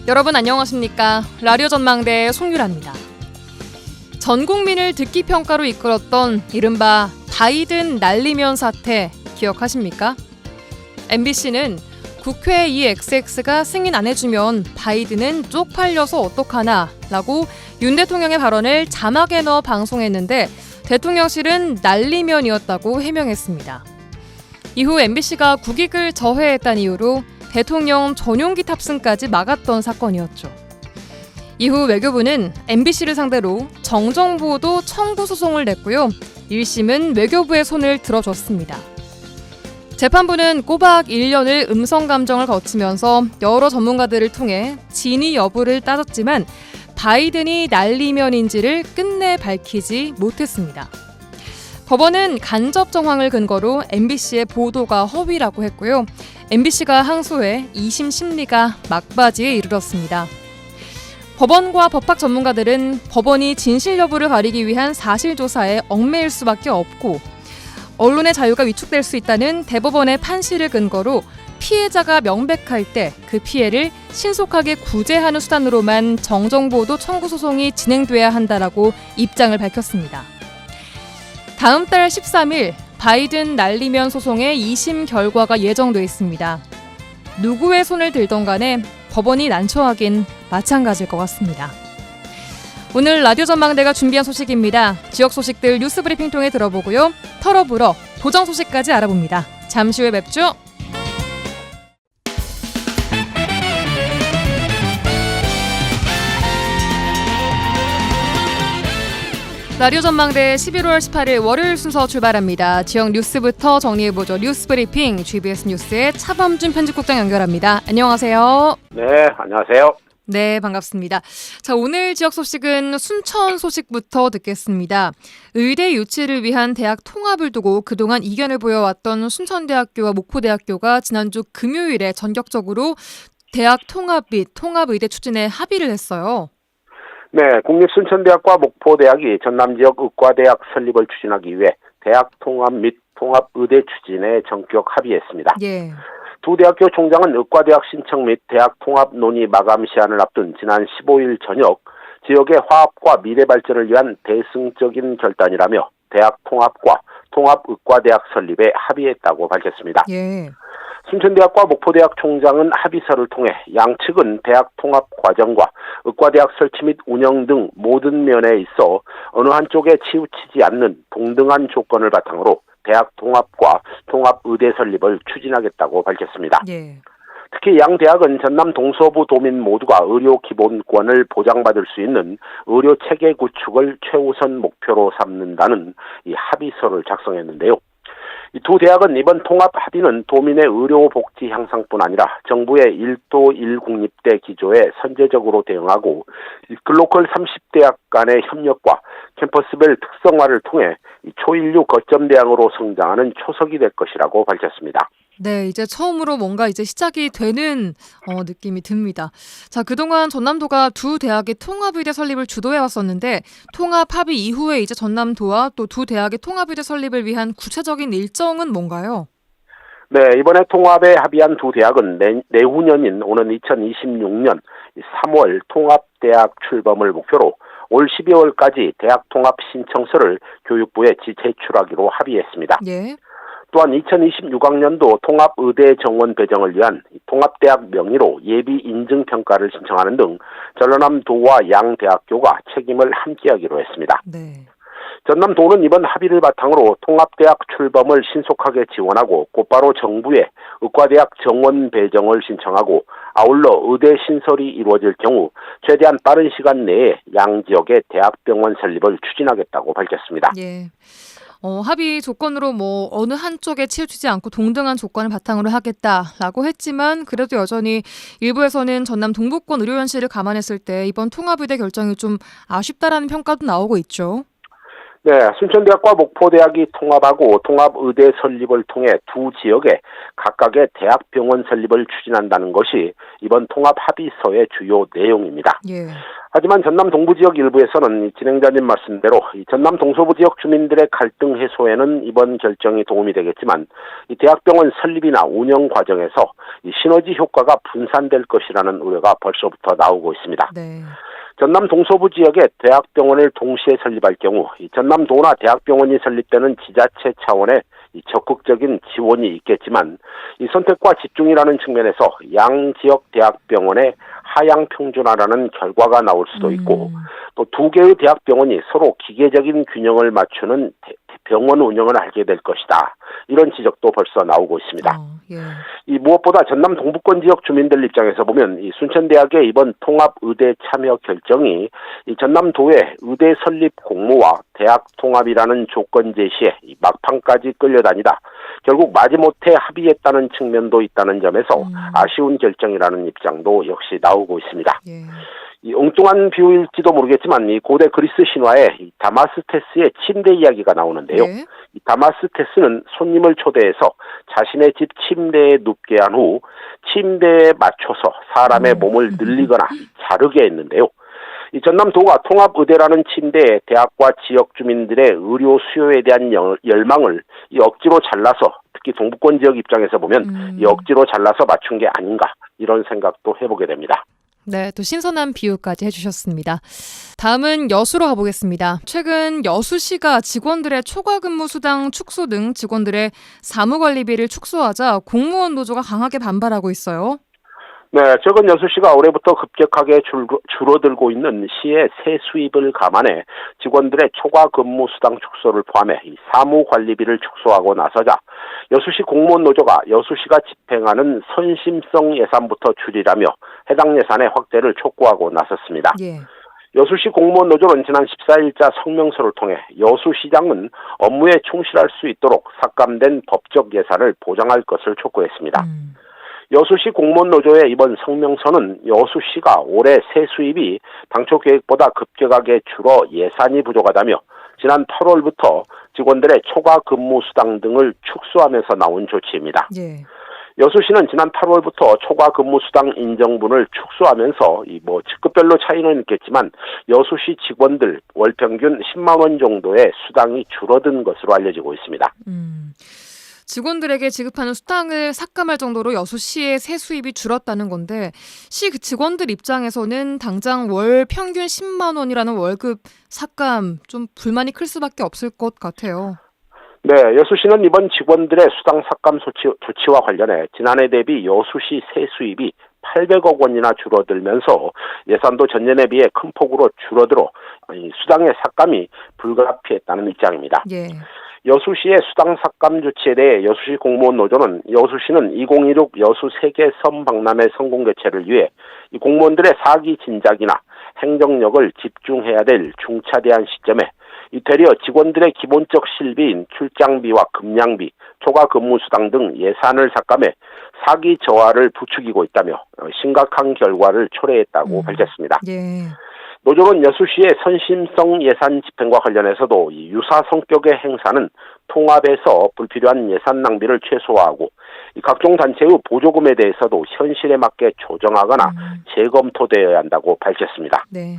여러분 안녕하십니까? 라디오 전망대 송유라입니다. 전 국민을 듣기 평가로 이끌었던 이른바 바이든 날리면 사태 기억하십니까? MBC는 국회 이 XX가 승인 안 해주면 바이든은 쪽팔려서 어떡하나 라고 윤 대통령의 발언을 자막에 넣어 방송했는데 대통령실은 날리면이었다고 해명했습니다. 이후 MBC가 국익을 저해했다는 이유로 대통령 전용기 탑승까지 막았던 사건이었죠. 이후 외교부는 MBC를 상대로 정정보도 청구 소송을 냈고요. 1심은 외교부의 손을 들어줬습니다. 재판부는 꼬박 1년을 음성 감정을 거치면서 여러 전문가들을 통해 진위 여부를 따졌지만 바이든이 날리면인지를 끝내 밝히지 못했습니다. 법원은 간접 정황을 근거로 MBC의 보도가 허위라고 했고요. MBC가 항소해 2심 심리가 막바지에 이르렀습니다. 법원과 법학 전문가들은 법원이 진실 여부를 가리기 위한 사실조사에 얽매일 수밖에 없고 언론의 자유가 위축될 수 있다는 대법원의 판시를 근거로 피해자가 명백할 때 그 피해를 신속하게 구제하는 수단으로만 정정보도 청구 소송이 진행돼야 한다라고 입장을 밝혔습니다. 다음 달 13일 바이든 날리면 소송의 2심 결과가 예정돼 있습니다. 누구의 손을 들던 간에 법원이 난처하긴 마찬가지일 것 같습니다. 오늘 라디오 전망대가 준비한 소식입니다. 지역 소식들 뉴스 브리핑 통해 들어보고요. 털어불어 도정 소식까지 알아봅니다. 잠시 후에 뵙죠. 라디오 전망대 11월 18일 월요일 순서 출발합니다. 지역 뉴스부터 정리해보죠. 뉴스 브리핑 GBS 뉴스의 차범준 편집국장 연결합니다. 안녕하세요. 네, 안녕하세요. 네, 반갑습니다. 자, 오늘 지역 소식은 순천 소식부터 듣겠습니다. 의대 유치를 위한 대학 통합을 두고 그동안 이견을 보여왔던 순천대학교와 목포대학교가 지난주 금요일에 전격적으로 대학 통합 및 통합의대 추진에 합의를 했어요. 네, 국립순천대학과 목포대학이 전남지역 의과대학 설립을 추진하기 위해 대학 통합 및 통합의대 추진에 전격 합의했습니다. 예. 두 대학교 총장은 의과대학 신청 및 대학 통합 논의 마감 시한을 앞둔 지난 15일 저녁 지역의 화합과 미래 발전을 위한 대승적인 결단이라며 대학 통합과 통합의과대학 설립에 합의했다고 밝혔습니다. 예. 순천대학과 목포대학 총장은 합의서를 통해 양측은 대학 통합 과정과 의과대학 설치 및 운영 등 모든 면에 있어 어느 한쪽에 치우치지 않는 동등한 조건을 바탕으로 대학 통합과 통합의대 설립을 추진하겠다고 밝혔습니다. 예. 특히 양 대학은 전남 동서부 도민 모두가 의료 기본권을 보장받을 수 있는 의료 체계 구축을 최우선 목표로 삼는다는 이 합의서를 작성했는데요. 이 두 대학은 이번 통합 합의는 도민의 의료 복지 향상뿐 아니라 정부의 1도 1국립대 기조에 선제적으로 대응하고 글로컬 30대학 간의 협력과 캠퍼스별 특성화를 통해 초인류 거점 대학으로 성장하는 초석이 될 것이라고 밝혔습니다. 네, 이제 처음으로 뭔가 이제 시작이 되는 느낌이 듭니다. 자, 그동안 전남도가 두 대학의 통합의대 설립을 주도해 왔었는데 통합 합의 이후에 이제 전남도와 또 두 대학의 통합의대 설립을 위한 구체적인 일정은 뭔가요? 네, 이번에 통합에 합의한 두 대학은 내후년인 오는 2026년 3월 통합대학 출범을 목표로 올 12월까지 대학 통합 신청서를 교육부에 제출하기로 합의했습니다. 예. 또한 2026학년도 통합의대 정원 배정을 위한 통합대학 명의로 예비 인증평가를 신청하는 등 전라남도와 양 대학교가 책임을 함께하기로 했습니다. 네. 전남도는 이번 합의를 바탕으로 통합대학 출범을 신속하게 지원하고 곧바로 정부에 의과대학 정원 배정을 신청하고 아울러 의대 신설이 이루어질 경우 최대한 빠른 시간 내에 양 지역의 대학병원 설립을 추진하겠다고 밝혔습니다. 예. 합의 조건으로 어느 한쪽에 치우치지 않고 동등한 조건을 바탕으로 하겠다라고 했지만 그래도 여전히 일부에서는 전남 동부권 의료 현실을 감안했을 때 이번 통합의대 결정이 좀 아쉽다라는 평가도 나오고 있죠. 네, 순천대학과 목포대학이 통합하고 통합의대 설립을 통해 두 지역에 각각의 대학병원 설립을 추진한다는 것이 이번 통합 합의서의 주요 내용입니다. 예. 하지만 전남 동부 지역 일부에서는 진행자님 말씀대로 전남 동서부 지역 주민들의 갈등 해소에는 이번 결정이 도움이 되겠지만 이 대학병원 설립이나 운영 과정에서 이 시너지 효과가 분산될 것이라는 우려가 벌써부터 나오고 있습니다. 네. 전남 동서부 지역에 대학병원을 동시에 설립할 경우 이 전남도나 대학병원이 설립되는 지자체 차원의 이 적극적인 지원이 있겠지만 이 선택과 집중이라는 측면에서 양 지역 대학병원의 하향 평준화라는 결과가 나올 수도 있고 또 두 개의 대학병원이 서로 기계적인 균형을 맞추는 병원 운영을 하게 될 것이다. 이런 지적도 벌써 나오고 있습니다. 예. 이 무엇보다 전남 동부권 지역 주민들 입장에서 보면 이 순천대학의 이번 통합 의대 참여 결정이 이 전남도의 의대 설립 공모와 대학 통합이라는 조건 제시에 이 막판까지 끌려다니다 결국 마지못해 합의했다는 측면도 있다는 점에서 아쉬운 결정이라는 입장도 역시 나오고 있습니다. 예. 이 엉뚱한 비유일지도 모르겠지만 이 고대 그리스 신화에 이 다마스테스의 침대 이야기가 나오는데요. 예. 이 다마스테스는 손님을 초대해서 자신의 집 침대에 눕게 한 후 침대에 맞춰서 사람의 몸을 늘리거나 자르게 했는데요. 이 전남도가 통합의대라는 침대에 대학과 지역 주민들의 의료 수요에 대한 열망을 이 억지로 잘라서 특히 동부권 지역 입장에서 보면 이 억지로 잘라서 맞춘 게 아닌가 이런 생각도 해보게 됩니다. 네, 또 신선한 비유까지 해주셨습니다. 다음은 여수로 가보겠습니다. 최근 여수시가 직원들의 초과 근무 수당 축소 등 직원들의 사무관리비를 축소하자 공무원 노조가 강하게 반발하고 있어요. 네, 최근 여수시가 올해부터 급격하게 줄어들고 있는 시의 세 수입을 감안해 직원들의 초과 근무 수당 축소를 포함해 이 사무관리비를 축소하고 나서자 여수시 공무원 노조가 여수시가 집행하는 선심성 예산부터 줄이라며 해당 예산의 확대를 촉구하고 나섰습니다. 예. 여수시 공무원 노조는 지난 14일자 성명서를 통해 여수시장은 업무에 충실할 수 있도록 삭감된 법적 예산을 보장할 것을 촉구했습니다. 여수시 공무원 노조의 이번 성명서는 여수시가 올해 세수입이 당초 계획보다 급격하게 줄어 예산이 부족하다며 지난 8월부터 직원들의 초과 근무 수당 등을 축소하면서 나온 조치입니다. 예. 여수시는 지난 8월부터 초과 근무 수당 인정분을 축소하면서 직급별로 차이는 있겠지만 여수시 직원들 월 평균 10만 원 정도의 수당이 줄어든 것으로 알려지고 있습니다. 직원들에게 지급하는 수당을 삭감할 정도로 여수시의 세수입이 줄었다는 건데 시 직원들 입장에서는 당장 월 평균 10만 원이라는 월급 삭감 좀 불만이 클 수밖에 없을 것 같아요. 네, 여수시는 이번 직원들의 수당 삭감 조치와 관련해 지난해 대비 여수시 세수입이 800억 원이나 줄어들면서 예산도 전년에 비해 큰 폭으로 줄어들어 수당의 삭감이 불가피했다는 입장입니다. 예. 여수시의 수당 삭감 조치에 대해 여수시 공무원 노조는 여수시는 2016 여수 세계섬 박람회 성공 개최를 위해 이 공무원들의 사기 진작이나 행정력을 집중해야 될 중차대한 시점에 이 되려 직원들의 기본적 실비인 출장비와 급량비, 초과 근무수당 등 예산을 삭감해 사기 저하를 부추기고 있다며 심각한 결과를 초래했다고 밝혔습니다. 예. 노조는 여수시의 선심성 예산 집행과 관련해서도 이 유사 성격의 행사는 통합해서 불필요한 예산 낭비를 최소화하고 이 각종 단체의 보조금에 대해서도 현실에 맞게 조정하거나 재검토되어야 한다고 밝혔습니다. 네.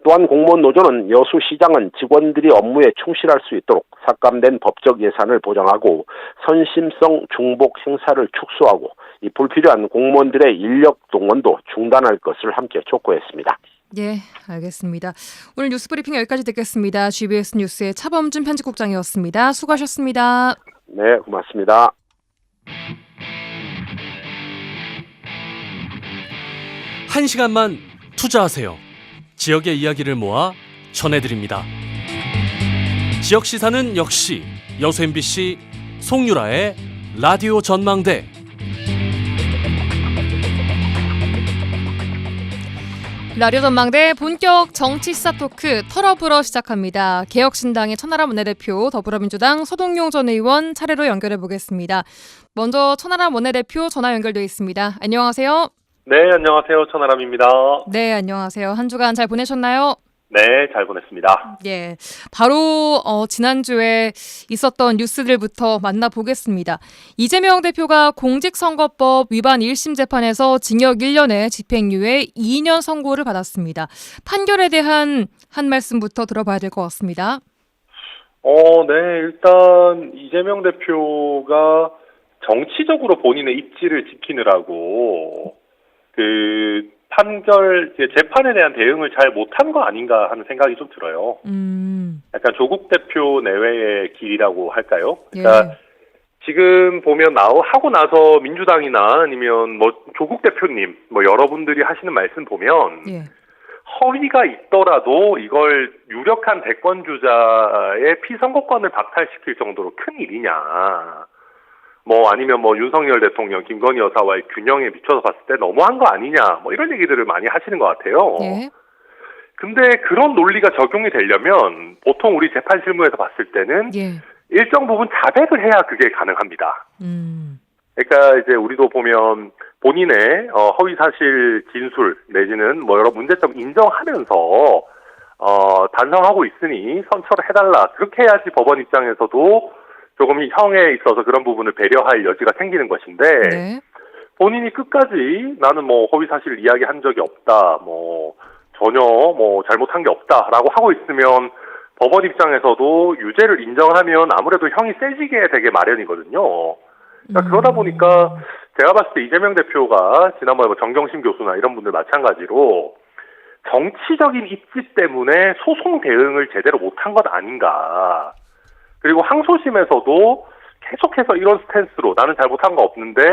또한 공무원 노조는 여수시장은 직원들이 업무에 충실할 수 있도록 삭감된 법적 예산을 보장하고 선심성 중복 행사를 축소하고 이 불필요한 공무원들의 인력 동원도 중단할 것을 함께 촉구했습니다. 예, 알겠습니다. 오늘 뉴스 브리핑 여기까지 듣겠습니다. GBS 뉴스의 차범준 편집국장이었습니다. 수고하셨습니다. 네, 고맙습니다. 한 시간만 투자하세요. 지역의 이야기를 모아 전해드립니다. 지역 시사는 역시 여수 MBC 송유라의 라디오 전망대. 라디오 전망대 본격 정치 시사 토크 털어불어 시작합니다. 개혁신당의 천하람 원내대표, 더불어민주당 서동용 전 의원 차례로 연결해 보겠습니다. 먼저 천하람 원내대표 전화 연결돼 있습니다. 안녕하세요. 네, 안녕하세요. 천하람입니다. 네, 안녕하세요. 한 주간 잘 보내셨나요? 네, 잘 보냈습니다. 예, 바로 지난주에 있었던 뉴스들부터 만나보겠습니다. 이재명 대표가 공직선거법 위반 1심 재판에서 징역 1년에 집행유예 2년 선고를 받았습니다. 판결에 대한 한 말씀부터 들어봐야 될 것 같습니다. 네, 일단 이재명 대표가 정치적으로 본인의 입지를 지키느라고 그 판결 재판에 대한 대응을 잘 못한 거 아닌가 하는 생각이 좀 들어요. 약간 조국 대표 내외의 길이라고 할까요? 그러니까 예. 지금 보면 하고 나서 민주당이나 아니면 뭐 조국 대표님 뭐 여러분들이 하시는 말씀 보면 예. 허위가 있더라도 이걸 유력한 대권 주자의 피선거권을 박탈시킬 정도로 큰 일이냐. 뭐 아니면 뭐 윤석열 대통령, 김건희 여사와의 균형에 미쳐서 봤을 때 너무한 거 아니냐. 뭐 이런 얘기들을 많이 하시는 것 같아요. 예. 근데 그런 논리가 적용이 되려면 보통 우리 재판 실무에서 봤을 때는 예. 일정 부분 자백을 해야 그게 가능합니다. 음. 그러니까 이제 우리도 보면 본인의 허위 사실 진술 내지는 뭐 여러 문제점 인정하면서 반성하고 있으니 선처를 해달라. 그렇게 해야지 법원 입장에서도 조금 형에 있어서 그런 부분을 배려할 여지가 생기는 것인데 네. 본인이 끝까지 나는 뭐 허위 사실 이야기한 적이 없다. 뭐 전혀 뭐 잘못한 게 없다라고 하고 있으면 법원 입장에서도 유죄를 인정하면 아무래도 형이 세지게 되게 마련이거든요. 그러니까 그러다 보니까 제가 봤을 때 이재명 대표가 지난번에 뭐 정경심 교수나 이런 분들 마찬가지로 정치적인 입지 때문에 소송 대응을 제대로 못한 것 아닌가. 그리고 항소심에서도 계속해서 이런 스탠스로 나는 잘못한 거 없는데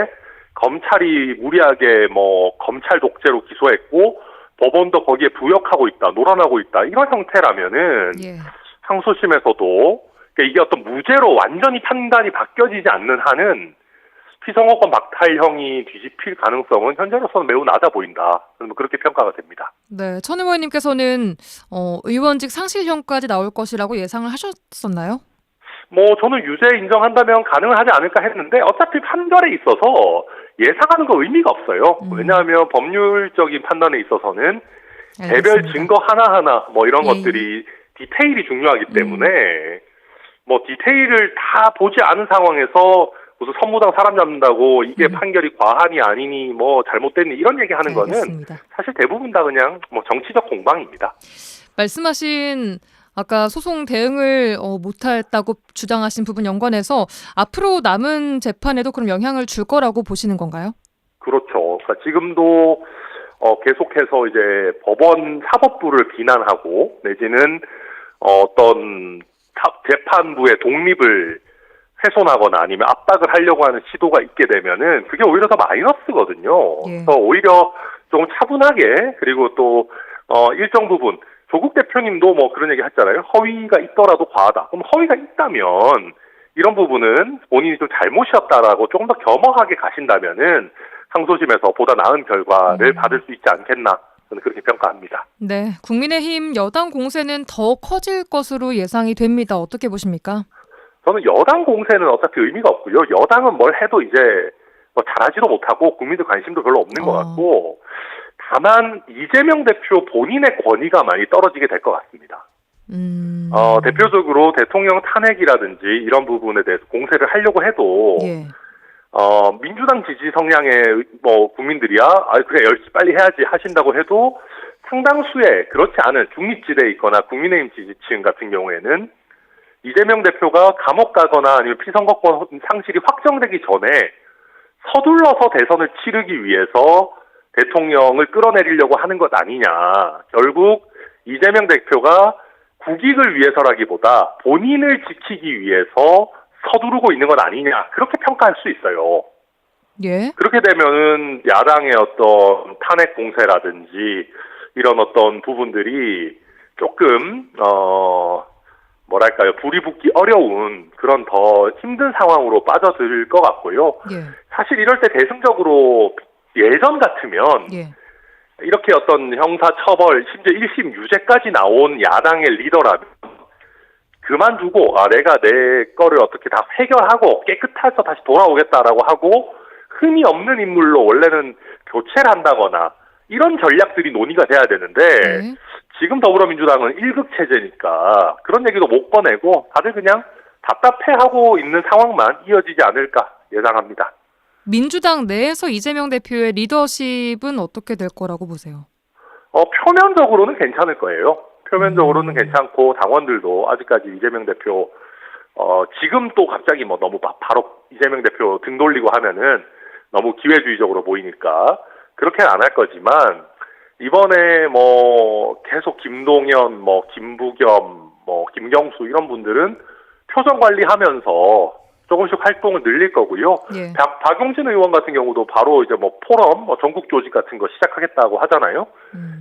검찰이 무리하게 뭐 검찰 독재로 기소했고 법원도 거기에 부역하고 있다, 노란하고 있다 이런 형태라면은 예. 항소심에서도 그러니까 이게 어떤 무죄로 완전히 판단이 바뀌어지지 않는 한은 피선거권 박탈형이 뒤집힐 가능성은 현재로서는 매우 낮아 보인다. 그렇게 평가가 됩니다. 네. 천 의원님께서는 의원직 상실형까지 나올 것이라고 예상을 하셨었나요? 뭐 저는 유죄 인정한다면 가능을 하지 않을까 했는데 어차피 판결에 있어서 예상하는 거 의미가 없어요. 왜냐하면 법률적인 판단에 있어서는 개별 알겠습니다. 증거 하나하나 뭐 이런 예. 것들이 디테일이 중요하기 때문에 뭐 디테일을 다 보지 않은 상황에서 무슨 선무당 사람 잡는다고 이게 판결이 과하니 아니니 뭐 잘못됐니 이런 얘기하는 거는 알겠습니다. 사실 대부분 다 그냥 뭐 정치적 공방입니다. 말씀하신 아까 소송 대응을 못했다고 주장하신 부분 연관해서 앞으로 남은 재판에도 그럼 영향을 줄 거라고 보시는 건가요? 그렇죠. 그러니까 지금도 계속해서 이제 법원 사법부를 비난하고 내지는 어떤 재판부의 독립을 훼손하거나 아니면 압박을 하려고 하는 시도가 있게 되면은 그게 오히려 더 마이너스거든요. 예. 그래서 오히려 좀 차분하게 그리고 또 일정 부분 조국 대표님도 뭐 그런 얘기 했잖아요. 허위가 있더라도 과하다. 그럼 허위가 있다면 이런 부분은 본인이 좀 잘못이었다라고 조금 더 겸허하게 가신다면은 항소심에서 보다 나은 결과를 받을 수 있지 않겠나. 저는 그렇게 평가합니다. 네. 국민의힘 여당 공세는 더 커질 것으로 예상이 됩니다. 어떻게 보십니까? 저는 여당 공세는 어차피 의미가 없고요. 여당은 뭘 해도 이제 뭐 잘하지도 못하고 국민들 관심도 별로 없는 것 같고 다만 이재명 대표 본인의 권위가 많이 떨어지게 될 것 같습니다. 대표적으로 대통령 탄핵이라든지 이런 부분에 대해서 공세를 하려고 해도 예. 민주당 지지 성향의 뭐 국민들이야 그래 열심히 빨리 해야지 하신다고 해도 상당수의 그렇지 않은 중립지대에 있거나 국민의힘 지지층 같은 경우에는 이재명 대표가 감옥 가거나 아니면 피선거권 상실이 확정되기 전에 서둘러서 대선을 치르기 위해서 대통령을 끌어내리려고 하는 것 아니냐. 결국 이재명 대표가 국익을 위해서라기보다 본인을 지키기 위해서 서두르고 있는 것 아니냐. 그렇게 평가할 수 있어요. 예. 그렇게 되면은 야당의 어떤 탄핵 공세라든지 이런 어떤 부분들이 조금 뭐랄까요, 불이 붙기 어려운 그런 더 힘든 상황으로 빠져들 것 같고요. 예. 사실 이럴 때 대승적으로 예전 같으면 예. 이렇게 어떤 형사 처벌, 심지어 1심 유죄까지 나온 야당의 리더라면 그만두고 내가 내 거를 어떻게 다 해결하고 깨끗해서 다시 돌아오겠다라고 하고 흠이 없는 인물로 원래는 교체를 한다거나 이런 전략들이 논의가 돼야 되는데 네. 지금 더불어민주당은 1급 체제니까 그런 얘기도 못 꺼내고 다들 그냥 답답해하고 있는 상황만 이어지지 않을까 예상합니다. 민주당 내에서 이재명 대표의 리더십은 어떻게 될 거라고 보세요? 표면적으로는 괜찮을 거예요. 표면적으로는 괜찮고 당원들도 아직까지 이재명 대표 지금 또 갑자기 뭐 너무 바로 이재명 대표 등 돌리고 하면은 너무 기회주의적으로 보이니까 그렇게는 안 할 거지만 이번에 뭐 계속 김동연, 뭐 김부겸, 뭐 김경수 이런 분들은 표정 관리하면서 조금씩 활동을 늘릴 거고요. 예. 박용진 의원 같은 경우도 바로 이제 뭐 포럼, 뭐 전국 조직 같은 거 시작하겠다고 하잖아요.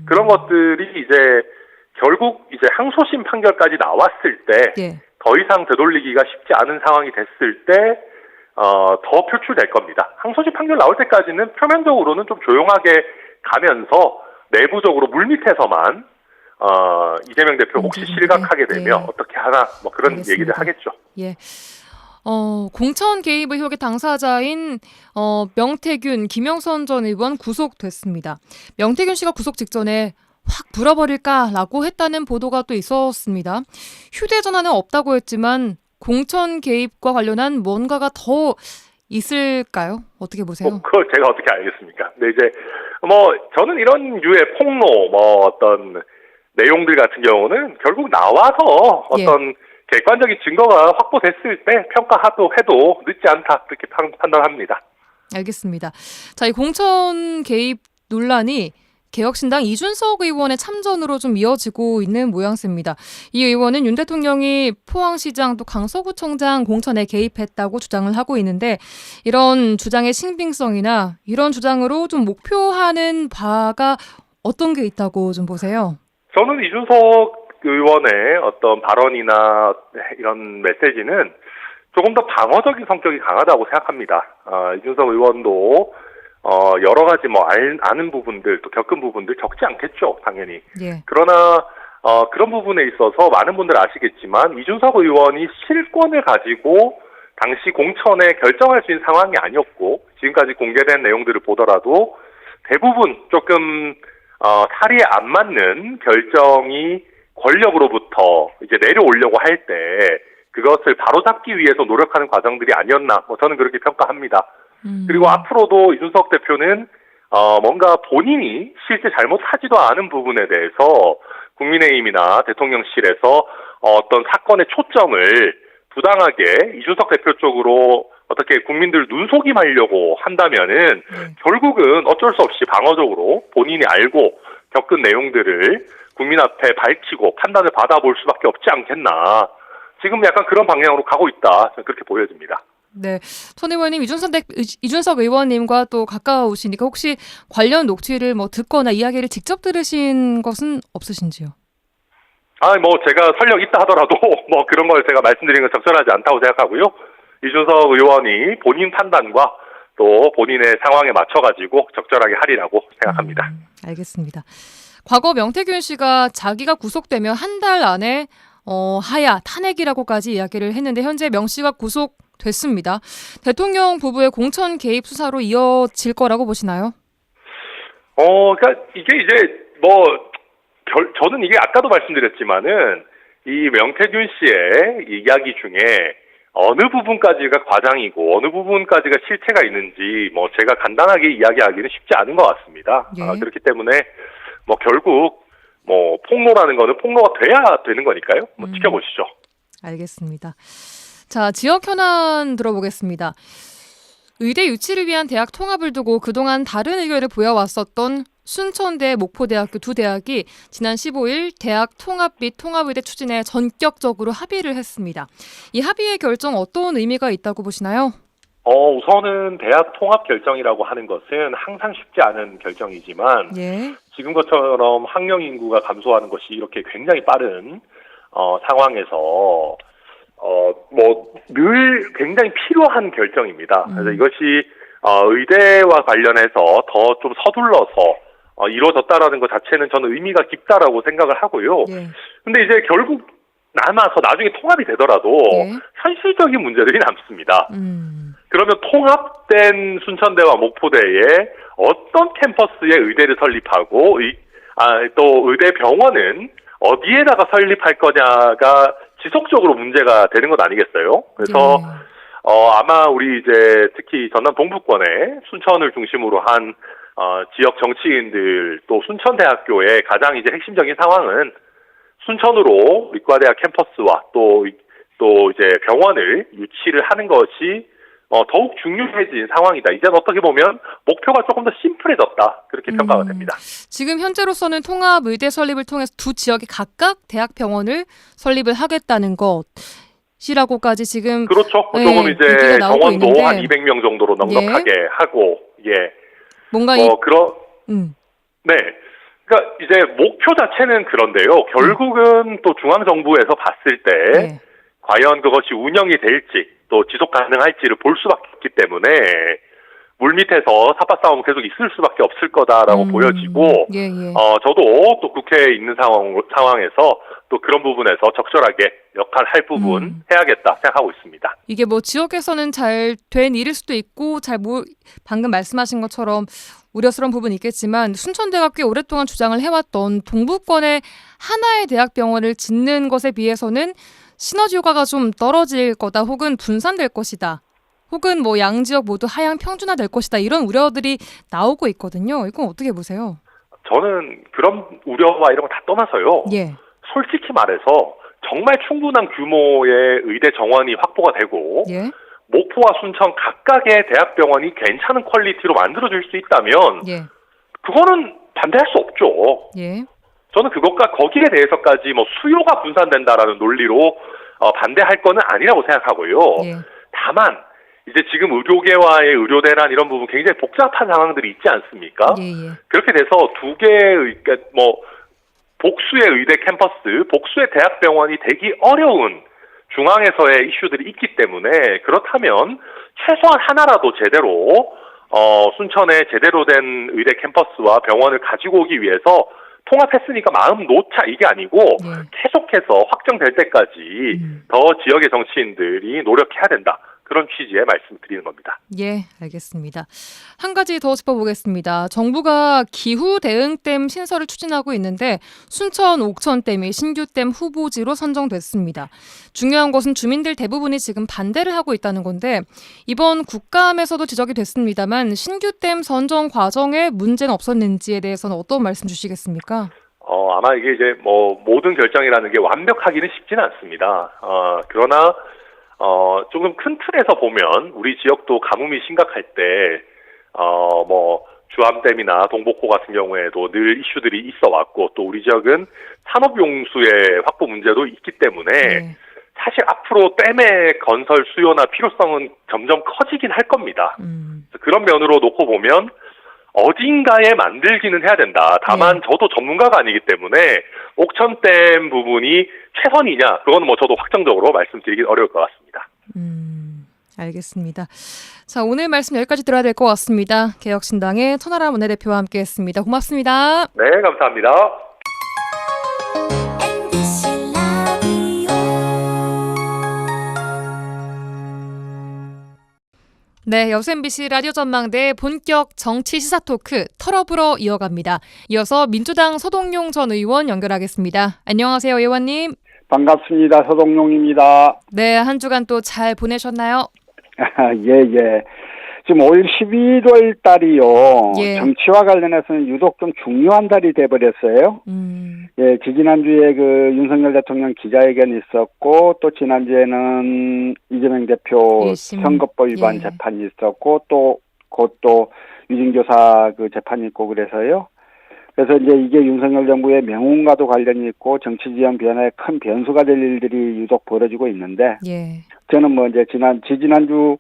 그런 것들이 이제 결국 이제 항소심 판결까지 나왔을 때 예. 더 이상 되돌리기가 쉽지 않은 상황이 됐을 때 더 표출될 겁니다. 항소심 판결 나올 때까지는 표면적으로는 좀 조용하게 가면서 내부적으로 물밑에서만 이재명 대표 혹시 실각하게 되면 예. 어떻게 하나 뭐 그런 알겠습니다. 얘기를 하겠죠. 예. 공천 개입 의혹의 당사자인 명태균, 김영선 전 의원 구속됐습니다. 명태균 씨가 구속 직전에 확 불어버릴까라고 했다는 보도가 또 있었습니다. 휴대전화는 없다고 했지만 공천 개입과 관련한 뭔가가 더 있을까요? 어떻게 보세요? 그걸 제가 어떻게 알겠습니까? 근데 이제 뭐 저는 이런 류의 폭로 뭐 어떤 내용들 같은 경우는 결국 나와서 어떤 객관적인 증거가 확보됐을 때 평가해도 늦지 않다 그렇게 판단합니다. 알겠습니다. 자, 이 공천 개입 논란이 개혁신당 이준석 의원의 참전으로 좀 이어지고 있는 모양새입니다. 이 의원은 윤 대통령이 포항시장 또 강서구청장 공천에 개입했다고 주장을 하고 있는데 이런 주장의 신빙성이나 이런 주장으로 좀 목표하는 바가 어떤 게 있다고 좀 보세요? 저는 이준석 의원의 어떤 발언이나 이런 메시지는 조금 더 방어적인 성격이 강하다고 생각합니다. 이준석 의원도 여러 가지 뭐 아는 부분들 또 겪은 부분들 적지 않겠죠, 당연히. 예. 그러나 그런 부분에 있어서 많은 분들 아시겠지만 이준석 의원이 실권을 가지고 당시 공천에 결정할 수 있는 상황이 아니었고 지금까지 공개된 내용들을 보더라도 대부분 조금 사리에 안 맞는 결정이 권력으로부터 이제 내려오려고 할 때 그것을 바로잡기 위해서 노력하는 과정들이 아니었나 뭐 저는 그렇게 평가합니다. 그리고 앞으로도 이준석 대표는 뭔가 본인이 실제 잘못하지도 않은 부분에 대해서 국민의힘이나 대통령실에서 어떤 사건의 초점을 부당하게 이준석 대표 쪽으로 어떻게 국민들 눈속임하려고 한다면은 결국은 어쩔 수 없이 방어적으로 본인이 알고 겪은 내용들을 국민 앞에 밝히고 판단을 받아볼 수밖에 없지 않겠나. 지금 약간 그런 방향으로 가고 있다. 저는 그렇게 보여집니다. 네, 천 의원님 이준석 의원님과 또 가까우시니까 혹시 관련 녹취를 뭐 듣거나 이야기를 직접 들으신 것은 없으신지요? 뭐 제가 설령 있다 하더라도 뭐 그런 걸 제가 말씀드리는 건 적절하지 않다고 생각하고요. 이준석 의원이 본인 판단과 또 본인의 상황에 맞춰가지고 적절하게 하리라고 생각합니다. 알겠습니다. 과거 명태균 씨가 자기가 구속되면 한 달 안에 하야 탄핵이라고까지 이야기를 했는데 현재 명 씨가 구속됐습니다. 대통령 부부의 공천 개입 수사로 이어질 거라고 보시나요? 그러니까 이게 이제 저는 이게 아까도 말씀드렸지만은 이 명태균 씨의 이야기 중에 어느 부분까지가 과장이고 어느 부분까지가 실체가 있는지 뭐 제가 간단하게 이야기하기는 쉽지 않은 것 같습니다. 예. 그렇기 때문에 뭐 결국 뭐 폭로라는 거는 폭로가 돼야 되는 거니까요. 뭐 지켜보시죠. 알겠습니다. 자, 지역 현안 들어보겠습니다. 의대 유치를 위한 대학 통합을 두고 그동안 다른 의견을 보여왔었던 순천대, 목포대학교 두 대학이 지난 15일 대학 통합 및 통합의대 추진에 전격적으로 합의를 했습니다. 이 합의의 결정 어떤 의미가 있다고 보시나요? 우선은 대학 통합 결정이라고 하는 것은 항상 쉽지 않은 결정이지만 지금 것처럼 학령 인구가 감소하는 것이 이렇게 굉장히 빠른 상황에서 늘 굉장히 필요한 결정입니다. 그래서 이것이 의대와 관련해서 더 좀 서둘러서 이루어졌다라는 것 자체는 저는 의미가 깊다라고 생각을 하고요. 근데 이제 결국 남아서 나중에 통합이 되더라도 현실적인 문제들이 남습니다. 그러면 통합된 순천대와 목포대에 어떤 캠퍼스에 의대를 설립하고 또 의대 병원은 어디에다가 설립할 거냐가 지속적으로 문제가 되는 것 아니겠어요? 그래서 아마 우리 이제 특히 전남 동부권에 순천을 중심으로 한 지역 정치인들 또 순천대학교의 가장 이제 핵심적인 상황은 순천으로 의과대학 캠퍼스와 또 또 이제 병원을 유치를 하는 것이 더욱 중요해진 상황이다. 이제는 어떻게 보면 목표가 조금 더 심플해졌다. 그렇게 평가가 됩니다. 지금 현재로서는 통합 의대 설립을 통해서 두 지역에 각각 대학 병원을 설립을 하겠다는 것이라고까지 지금 그렇죠. 네, 조금 이제 얘기가 나오고 병원도 있는데. 한 200명 정도로 넉넉하게 하고 뭔가 네. 그러니까 이제 목표 자체는 그런데요. 결국은 또 중앙 정부에서 봤을 때 네. 과연 그것이 운영이 될지 또 지속 가능할지를 볼 수밖에 없기 때문에 물밑에서 사파 싸움은 계속 있을 수밖에 없을 거다라고 보여지고 예. 저도 또 국회에 있는 상황에서 또 그런 부분에서 적절하게 역할 할 부분 해야겠다 생각하고 있습니다. 이게 뭐 지역에서는 잘 된 일일 수도 있고 방금 말씀하신 것처럼 우려스러운 부분이 있겠지만 순천대가 꽤 오랫동안 주장을 해왔던 동부권에 하나의 대학병원을 짓는 것에 비해서는 시너지 효과가 좀 떨어질 거다 혹은 분산될 것이다. 혹은 뭐 양지역 모두 하향 평준화될 것이다. 이런 우려들이 나오고 있거든요. 이건 어떻게 보세요? 저는 그런 우려와 이런 거 다 떠나서요. 예. 솔직히 말해서 정말 충분한 규모의 의대 정원이 확보가 되고 예. 목포와 순천 각각의 대학병원이 괜찮은 퀄리티로 만들어질 수 있다면 예. 그거는 반대할 수 없죠. 예. 저는 그것과 거기에 대해서까지 뭐 수요가 분산된다라는 논리로 반대할 거는 아니라고 생각하고요. 예. 다만 이제 지금 의료계와의 의료 대란 이런 부분 굉장히 복잡한 상황들이 있지 않습니까? 예. 그렇게 돼서 두 개의 복수의 의대 캠퍼스, 복수의 대학병원이 되기 어려운 중앙에서의 이슈들이 있기 때문에 그렇다면 최소한 하나라도 제대로 순천에 제대로 된 의대 캠퍼스와 병원을 가지고 오기 위해서 통합했으니까 마음 놓자 이게 아니고 계속해서 확정될 때까지 더 지역의 정치인들이 노력해야 된다. 그런 취지의 말씀드리는 겁니다. 예, 알겠습니다. 한 가지 더 짚어보겠습니다. 정부가 기후 대응댐 신설을 추진하고 있는데 순천 옥천댐이 신규댐 후보지로 선정됐습니다. 중요한 것은 주민들 대부분이 지금 반대를 하고 있다는 건데 이번 국감에서도 지적이 됐습니다만 신규댐 선정 과정에 문제는 없었는지에 대해서는 어떤 말씀 주시겠습니까? 아마 이게 이제 모든 결정이라는 게 완벽하기는 쉽지는 않습니다. 그러나 조금 큰 틀에서 보면 우리 지역도 가뭄이 심각할 때 주암댐이나 동복호 같은 경우에도 늘 이슈들이 있어 왔고 또 우리 지역은 산업용수의 확보 문제도 있기 때문에 사실 앞으로 댐의 건설 수요나 필요성은 점점 커지긴 할 겁니다. 그런 면으로 놓고 보면 어딘가에 만들기는 해야 된다. 다만 저도 전문가가 아니기 때문에 옥천댐 부분이 최선이냐 그건 저도 확정적으로 말씀드리긴 어려울 것 같습니다. 알겠습니다. 자, 오늘 말씀 여기까지 들어야 될 것 같습니다. 개혁신당의 천하람 원내대표와 함께했습니다. 고맙습니다. 네, 감사합니다. 네, 여수 MBC 라디오 전망대 본격 정치 시사 토크 털어불어 이어갑니다. 이어서 민주당 서동용 전 의원 연결하겠습니다. 안녕하세요, 의원님. 반갑습니다. 서동용입니다. 네, 한 주간 또 잘 보내셨나요? 예. 지금 올 11월 달이요. 예. 정치와 관련해서는 유독 좀 중요한 달이 돼버렸어요. 예, 지지난주에 윤석열 대통령 기자회견이 있었고, 또 지난주에는 이재명 대표 1심. 선거법 위반 재판이 있었고, 또 곧 또 위증교사 재판이 있고 그래서요. 그래서 이제 이게 윤석열 정부의 명운과도 관련이 있고 정치 지형 변화에 큰 변수가 될 일들이 유독 벌어지고 있는데, 저는 이제 지난주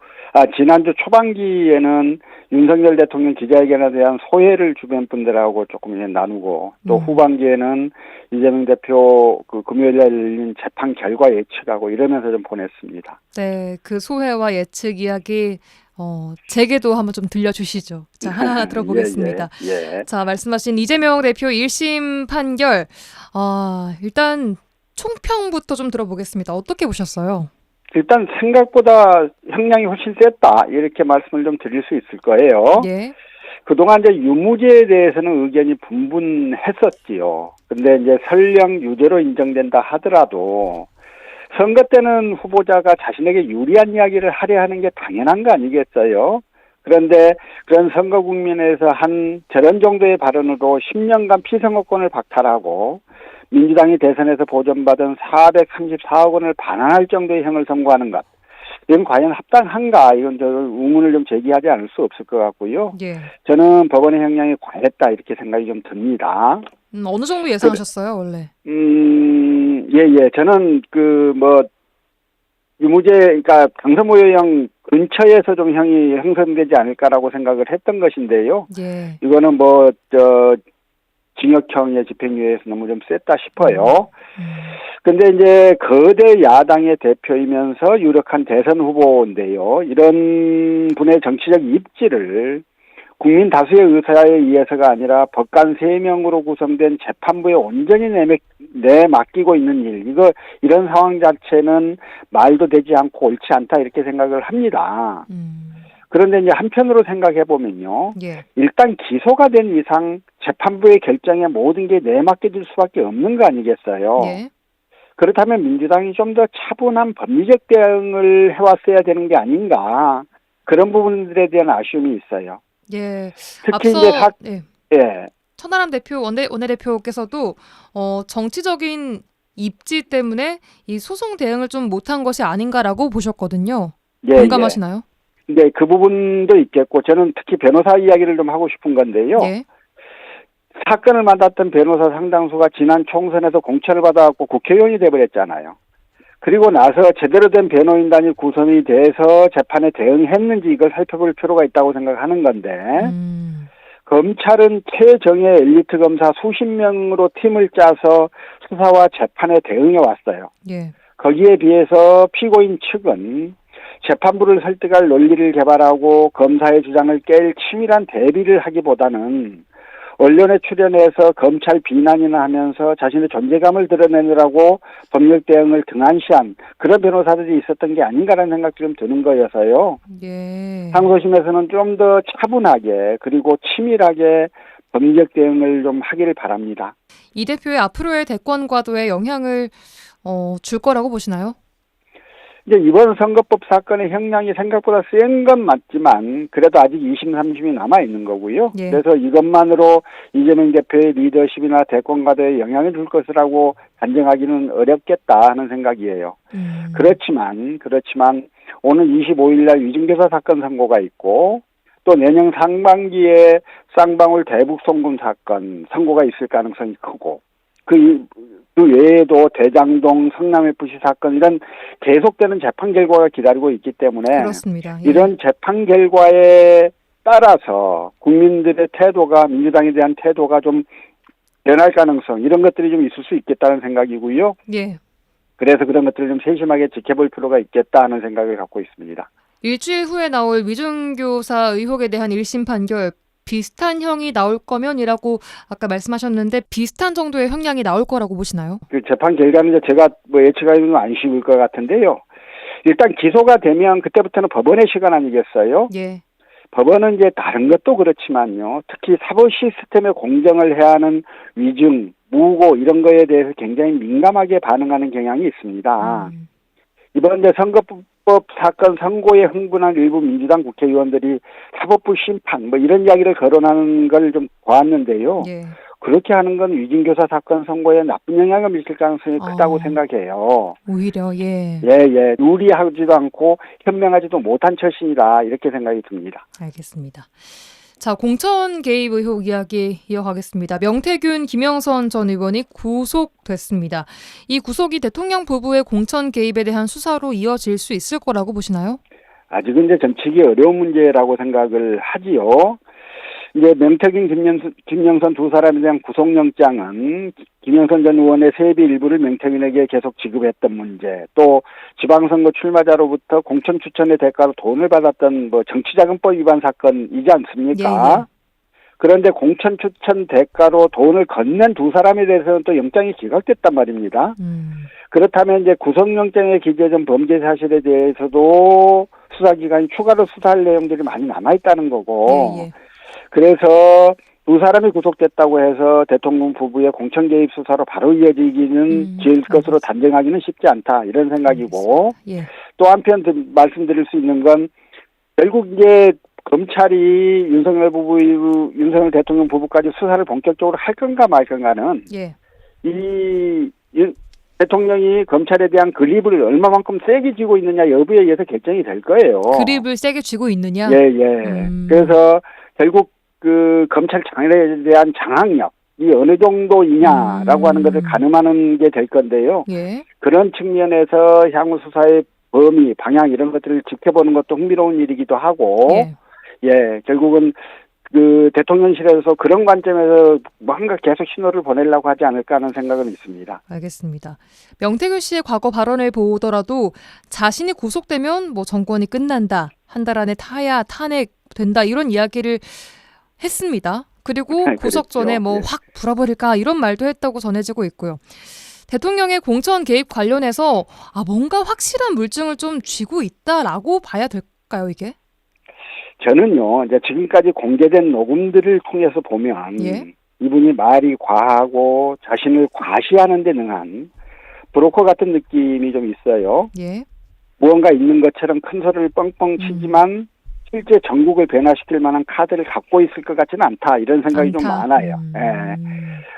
초반기에는 윤석열 대통령 기자회견에 대한 소회를 주변 분들하고 조금 나누고, 또 후반기에는 이재명 대표 금요일에 열린 재판 결과 예측하고 이러면서 좀 보냈습니다. 네, 그 소회와 예측 이야기 제게도 한번 좀 들려주시죠. 자, 하나하나 들어보겠습니다. 예. 자, 말씀하신 이재명 대표 1심 판결, 일단 총평부터 좀 들어보겠습니다. 어떻게 보셨어요? 일단 생각보다 형량이 훨씬 셌다 이렇게 말씀을 좀 드릴 수 있을 거예요. 예. 그동안 이제 유무죄에 대해서는 의견이 분분했었지요. 근데 이제 설령 유죄로 인정된다 하더라도 선거 때는 후보자가 자신에게 유리한 이야기를 하려 하는 게 당연한 거 아니겠어요? 그런데 그런 선거 국면에서 저런 정도의 발언으로 10년간 피선거권을 박탈하고 민주당이 대선에서 보전받은 434억 원을 반환할 정도의 형을 선고하는 것. 이건 과연 합당한가? 이건 저 의문을 좀 제기하지 않을 수 없을 것 같고요. 예. 저는 법원의 형량이 과했다 이렇게 생각이 좀 듭니다. 어느 정도 예상하셨어요, 원래? 예. 저는 유무죄, 그러니까 강선무효형 근처에서 좀 형이 형성되지 않을까라고 생각을 했던 것인데요. 예. 이거는 징역형의 집행유예에서 너무 좀 셌다 싶어요. 근데 이제 거대 야당의 대표이면서 유력한 대선 후보인데요. 이런 분의 정치적 입지를 국민 다수의 의사에 의해서가 아니라 법관 3명으로 구성된 재판부에 온전히 내맡기고 있는 일, 이런 상황 자체는 말도 되지 않고 옳지 않다 이렇게 생각을 합니다. 그런데 이제 한편으로 생각해 보면요. 예. 일단 기소가 된 이상 재판부의 결정에 모든 게 내맡겨질 수밖에 없는 거 아니겠어요. 예. 그렇다면 민주당이 좀 더 차분한 법리적 대응을 해왔어야 되는 게 아닌가. 그런 부분들에 대한 아쉬움이 있어요. 예. 특히 앞서 이제 예. 천하람 대표 원내대표께서도 정치적인 입지 때문에 이 소송 대응을 좀 못한 것이 아닌가라고 보셨거든요. 예, 공감하시나요? 네, 그 부분도 있겠고 저는 특히 변호사 이야기를 좀 하고 싶은 건데요. 예. 사건을 맡았던 변호사 상당수가 지난 총선에서 공천을 받아갖고 국회의원이 돼버렸잖아요. 그리고 나서 제대로 된 변호인단이 구성이 돼서 재판에 대응했는지 이걸 살펴볼 필요가 있다고 생각하는 건데 검찰은 최정예 엘리트 검사 수십 명으로 팀을 짜서 수사와 재판에 대응해 왔어요. 예. 거기에 비해서 피고인 측은 재판부를 설득할 논리를 개발하고 검사의 주장을 깰 치밀한 대비를 하기보다는 언론에 출연해서 검찰 비난이나 하면서 자신의 존재감을 드러내느라고 법률 대응을 등한시한 그런 변호사들이 있었던 게 아닌가라는 생각이 좀 드는 거여서요. 예. 항소심에서는 좀 더 차분하게 그리고 치밀하게 법률적 대응을 좀 하기를 바랍니다. 이 대표의 앞으로의 대권 과도에 영향을 줄 거라고 보시나요? 이제 이번 선거법 사건의 형량이 생각보다 센 건 맞지만 그래도 아직 2심, 3심이 남아있는 거고요. 예. 그래서 이것만으로 이재명 대표의 리더십이나 대권 과도에 영향을 줄 것이라고 단정하기는 어렵겠다 하는 생각이에요. 그렇지만 오늘 25일 날 위증교사 사건 선고가 있고 또 내년 상반기에 쌍방울 대북 송금 사건 선고가 있을 가능성이 크고 그 외에도 대장동 성남FC 사건 이런 계속되는 재판 결과가 기다리고 있기 때문에 그렇습니다. 예. 이런 재판 결과에 따라서 국민들의 태도가 민주당에 대한 태도가 좀 변할 가능성 이런 것들이 좀 있을 수 있겠다는 생각이고요. 예. 그래서 그런 것들을 좀 세심하게 지켜볼 필요가 있겠다 하는 생각을 갖고 있습니다. 일주일 후에 나올 위중교사 의혹에 대한 1심 판결 비슷한 형이 나올 거면이라고 아까 말씀하셨는데 비슷한 정도의 형량이 나올 거라고 보시나요? 그 재판 결과는 이제 제가 예측하기는 안 쉬울 것 같은데요. 일단 기소가 되면 그때부터는 법원의 시간 아니겠어요? 예. 법원은 이제 다른 것도 그렇지만요. 특히 사법 시스템의 공정을 해야 하는 위증, 무고 이런 거에 대해서 굉장히 민감하게 반응하는 경향이 있습니다. 이번 이제 선거법 사건 선고에 흥분한 일부 민주당 국회의원들이 사법부 심판 이런 이야기를 거론하는 걸 좀 보았는데요. 예. 그렇게 하는 건 위증교사 사건 선고에 나쁜 영향을 미칠 가능성이 크다고 생각해요. 오히려 예. 예. 유리하지도 않고 현명하지도 못한 처신이다 이렇게 생각이 듭니다. 알겠습니다. 자, 공천 개입 의혹 이야기 이어가겠습니다. 명태균, 김영선 전 의원이 구속됐습니다. 이 구속이 대통령 부부의 공천 개입에 대한 수사로 이어질 수 있을 거라고 보시나요? 아직은 이제 점치기 어려운 문제라고 생각을 하지요. 이제 명태균, 김영선 두 사람에 대한 구속영장은 김영선 전 의원의 세비 일부를 명태균에게 계속 지급했던 문제, 또 지방선거 출마자로부터 공천 추천의 대가로 돈을 받았던 정치자금법 위반 사건이지 않습니까? 예. 그런데 공천 추천 대가로 돈을 건넨 두 사람에 대해서는 또 영장이 기각됐단 말입니다. 그렇다면 이제 구속영장에 기재된 범죄 사실에 대해서도 수사기관이 추가로 수사할 내용들이 많이 남아있다는 거고, 예. 그래서 두 사람이 구속됐다고 해서 대통령 부부의 공천 개입 수사로 바로 이어지기는 질 것으로 단정하기는 쉽지 않다 이런 생각이고 예. 또 한편 말씀드릴 수 있는 건 결국 이제 검찰이 윤석열 대통령 부부까지 수사를 본격적으로 할 건가 말 건가는 예. 대통령이 검찰에 대한 그립을 얼마만큼 세게 쥐고 있느냐 여부에 의해서 결정이 될 거예요. 그립을 세게 쥐고 있느냐? 예. 그래서 결국 그 검찰장에 대한 장악력이 어느 정도이냐라고 하는 것을 가늠하는 게 될 건데요. 예. 그런 측면에서 향후 수사의 범위, 방향 이런 것들을 지켜보는 것도 흥미로운 일이기도 하고, 결국은 그 대통령실에서 그런 관점에서 뭔가 계속 신호를 보내려고 하지 않을까 하는 생각은 있습니다. 알겠습니다. 명태균 씨의 과거 발언을 보더라도 자신이 구속되면 뭐 정권이 끝난다, 한 달 안에 타야 탄핵된다 이런 이야기를 했습니다. 그리고 구속 전에 뭐 확 불어버릴까 이런 말도 했다고 전해지고 있고요. 대통령의 공천 개입 관련해서 뭔가 확실한 물증을 좀 쥐고 있다라고 봐야 될까요, 이게? 저는요, 이제 지금까지 공개된 녹음들을 통해서 보면 이분이 말이 과하고 자신을 과시하는 데 능한 브로커 같은 느낌이 좀 있어요. 예. 무언가 있는 것처럼 큰 소리를 뻥뻥 치지만 실제 전국을 변화시킬 만한 카드를 갖고 있을 것 같지는 않다. 이런 생각이 좀 많아요.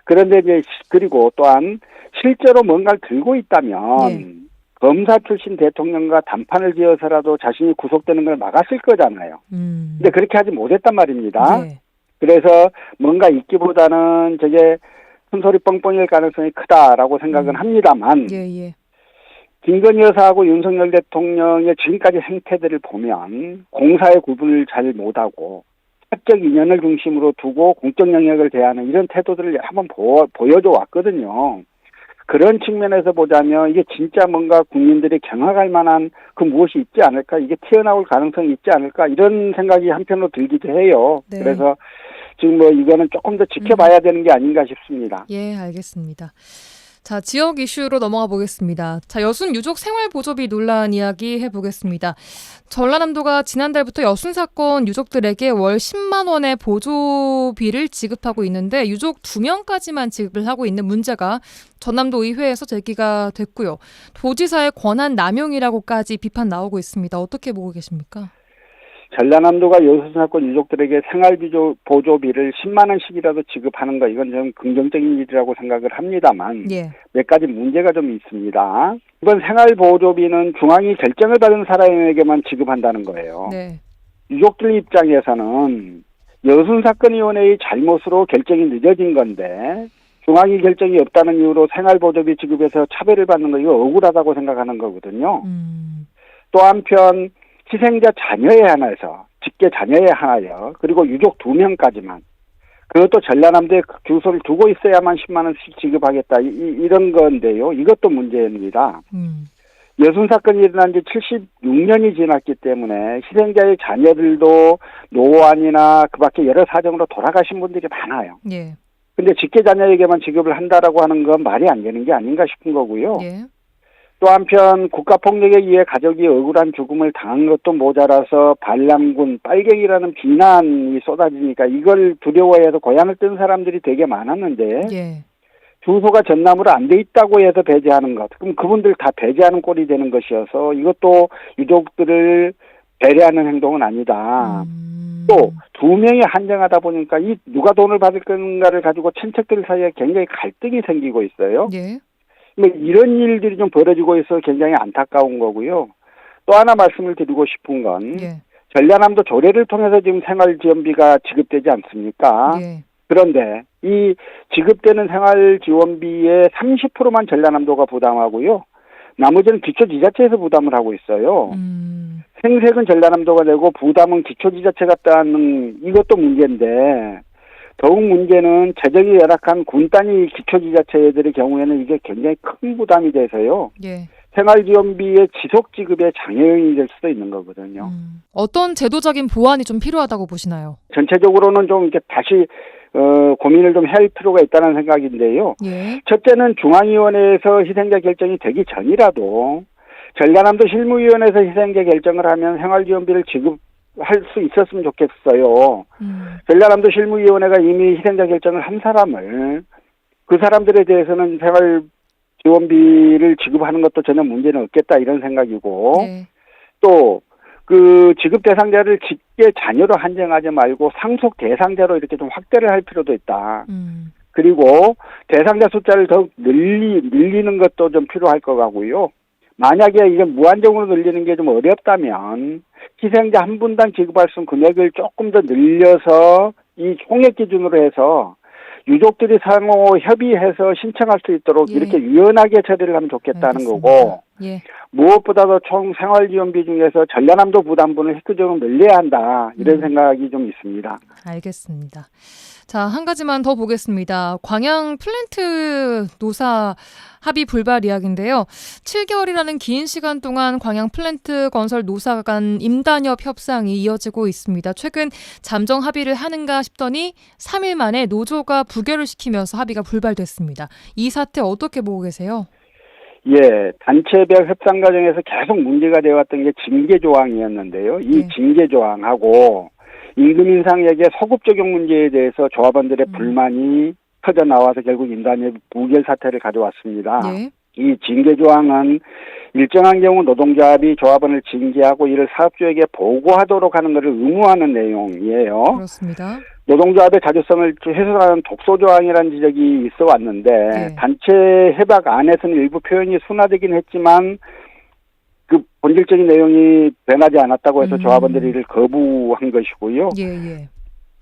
그런데 이제 그리고 또한 실제로 뭔가를 들고 있다면 검사 출신 대통령과 담판을 지어서라도 자신이 구속되는 걸 막았을 거잖아요. 근데 그렇게 하지 못했단 말입니다. 그래서 뭔가 있기보다는 저게 큰 소리 뻥뻥일 가능성이 크다라고 생각은 합니다만 김건희 여사하고 윤석열 대통령의 지금까지 행태들을 보면 공사의 구분을 잘 못하고 사적 인연을 중심으로 두고 공적 영역을 대하는 이런 태도들을 한번 보여줘 왔거든요. 그런 측면에서 보자면 이게 진짜 뭔가 국민들이 경악할 만한 그 무엇이 있지 않을까, 이게 튀어나올 가능성이 있지 않을까 이런 생각이 한편으로 들기도 해요. 그래서 지금 뭐 이거는 조금 더 지켜봐야 되는 게 아닌가 싶습니다. 예, 알겠습니다. 자, 지역 이슈로 넘어가 보겠습니다. 자, 여순 유족 생활보조비 논란 이야기 해보겠습니다. 전라남도가 지난달부터 여순 사건 유족들에게 월 10만 원의 보조비를 지급하고 있는데 유족 2명까지만 지급을 하고 있는 문제가 전남도 의회에서 제기가 됐고요. 도지사의 권한 남용이라고까지 비판 나오고 있습니다. 어떻게 보고 계십니까? 전라남도가 여순 사건 유족들에게 생활보조비를 10만 원씩이라도 지급하는 거 이건 좀 긍정적인 일이라고 생각을 합니다만 몇 가지 문제가 좀 있습니다. 이번 생활보조비는 중앙이 결정을 받은 사람에게만 지급한다는 거예요. 유족들 입장에서는 여순 사건위원회의 잘못으로 결정이 늦어진 건데 중앙이 결정이 없다는 이유로 생활보조비 지급에서 차별을 받는 거 이거 억울하다고 생각하는 거거든요. 또 한편 희생자 자녀에 한해서 직계 자녀에 한하여 그리고 유족 2명까지만 그것도 전라남도에 주소를 두고 있어야만 10만 원씩 지급하겠다 이런 건데요. 이것도 문제입니다. 여순 사건이 일어난 지 76년이 지났기 때문에 희생자의 자녀들도 노안이나 그 밖에 여러 사정으로 돌아가신 분들이 많아요. 근데 직계 자녀에게만 지급을 한다라고 하는 건 말이 안 되는 게 아닌가 싶은 거고요. 또 한편 국가폭력에 의해 가족이 억울한 죽음을 당한 것도 모자라서 반란군, 빨갱이라는 비난이 쏟아지니까 이걸 두려워해서 고향을 뜬 사람들이 되게 많았는데 주소가 전남으로 안 돼 있다고 해서 배제하는 것. 그럼 그분들 다 배제하는 꼴이 되는 것이어서 이것도 유족들을 배려하는 행동은 아니다. 또 2명이 한정하다 보니까 이 누가 돈을 받을 건가를 가지고 친척들 사이에 굉장히 갈등이 생기고 있어요. 뭐 이런 일들이 좀 벌어지고 있어서 굉장히 안타까운 거고요. 또 하나 말씀을 드리고 싶은 건 전라남도 조례를 통해서 지금 생활지원비가 지급되지 않습니까? 그런데 이 지급되는 생활지원비의 30%만 전라남도가 부담하고요. 나머지는 기초지자체에서 부담을 하고 있어요. 생색은 전라남도가 내고 부담은 기초지자체가 따는 이것도 문제인데 더욱 문제는 재정이 열악한 군 단위 기초지자체들의 경우에는 이게 굉장히 큰 부담이 돼서요. 생활지원비의 지속 지급에 장애인이 될 수도 있는 거거든요. 어떤 제도적인 보완이 좀 필요하다고 보시나요? 전체적으로는 좀 이렇게 다시 고민을 좀 할 필요가 있다는 생각인데요. 첫째는 중앙위원회에서 희생자 결정이 되기 전이라도 전라남도 실무위원회에서 희생자 결정을 하면 생활지원비를 지급할 수 있었으면 좋겠어요. 전라남도 실무위원회가 이미 희생자 결정을 한 사람을 그 사람들에 대해서는 생활지원비를 지급하는 것도 전혀 문제는 없겠다 이런 생각이고 또 그 지급 대상자를 직계 자녀로 한정하지 말고 상속 대상자로 이렇게 좀 확대를 할 필요도 있다. 그리고 대상자 숫자를 더욱 늘리는 것도 좀 필요할 것 같고요. 만약에 이게 무한정으로 늘리는 게 좀 어렵다면 희생자 한 분당 지급할 수 있는 금액을 조금 더 늘려서 이 총액 기준으로 해서 유족들이 상호 협의해서 신청할 수 있도록 예. 이렇게 유연하게 처리를 하면 좋겠다는 알겠습니다. 거고, 예. 무엇보다도 총 생활지원비 중에서 전라남도 부담분을 획기적으로 늘려야 한다, 이런 생각이 좀 있습니다. 알겠습니다. 자, 한 가지만 더 보겠습니다. 광양 플랜트 노사 합의 불발 이야기인데요. 7개월이라는 긴 시간 동안 광양 플랜트 건설 노사 간 임단협 협상이 이어지고 있습니다. 최근 잠정 합의를 하는가 싶더니 3일 만에 노조가 부결을 시키면서 합의가 불발됐습니다. 이 사태 어떻게 보고 계세요? 예, 단체별 협상 과정에서 계속 문제가 되어왔던 게 징계 조항이었는데요. 이 네. 징계 조항하고 임금 인상액의 소급 적용 문제에 대해서 조합원들의 불만이 터져 나와서 결국 임단협 부결 사태를 가져왔습니다. 예. 이 징계 조항은 일정한 경우 노동조합이 조합원을 징계하고 이를 사업주에게 보고하도록 하는 것을 의무화하는 내용이에요. 그렇습니다. 노동조합의 자주성을 훼손하는 독소 조항이라는 지적이 있어 왔는데 네. 단체 협약 안에서는 일부 표현이 순화되긴 했지만 그 본질적인 내용이 변하지 않았다고 해서 조합원들이 이를 거부한 것이고요. 예, 예.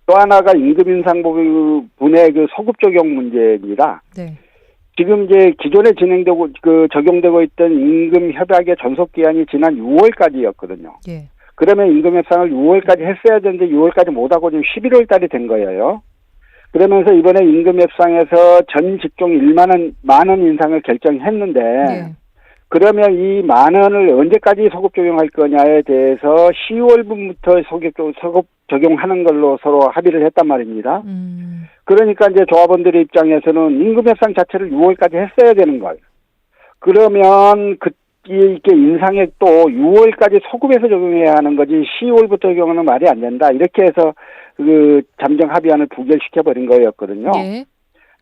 또 하나가 임금 인상 부분의 그 소급 적용 문제입니다. 네. 지금 이제 기존에 진행되고 적용되고 있던 임금 협약의 전속 기한이 지난 6월까지였거든요. 예. 그러면 임금 협상을 6월까지 했어야 되는데 6월까지 못하고 지금 11월 달이 된 거예요. 그러면서 이번에 임금 협상에서 전 직종 1만 원 인상을 결정했는데 예. 그러면 이 10,000원을 언제까지 소급 적용할 거냐에 대해서 10월분부터 소급 적용하는 걸로 서로 합의를 했단 말입니다. 그러니까 이제 조합원들의 입장에서는 임금 협상 자체를 6월까지 했어야 되는 거예요. 그러면 이게 인상액도 6월까지 소급해서 적용해야 하는 거지 10월부터 적용하는 말이 안 된다. 이렇게 해서 그 잠정 합의안을 부결시켜 버린 거였거든요. 예.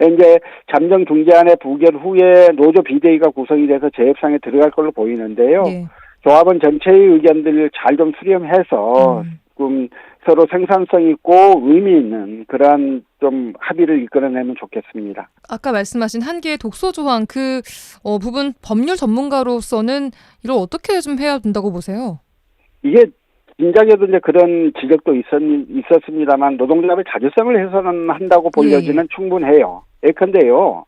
이제 잠정 중재안의 부결 후에 노조 비대위가 구성이 돼서 재협상에 들어갈 걸로 보이는데요. 예. 조합원 전체의 의견들을 잘 좀 수렴해서 서로 생산성 있고 의미 있는 그러한 좀 합의를 이끌어내면 좋겠습니다. 아까 말씀하신 한 개의 독소 조항 그 부분 법률 전문가로서는 이걸 어떻게 좀 해야 된다고 보세요? 이게 진작에도 이제 그런 지적도 있었습니다만 노동조합의 자주성을 훼손한다고 볼 예, 여지는 충분해요. 예컨대요.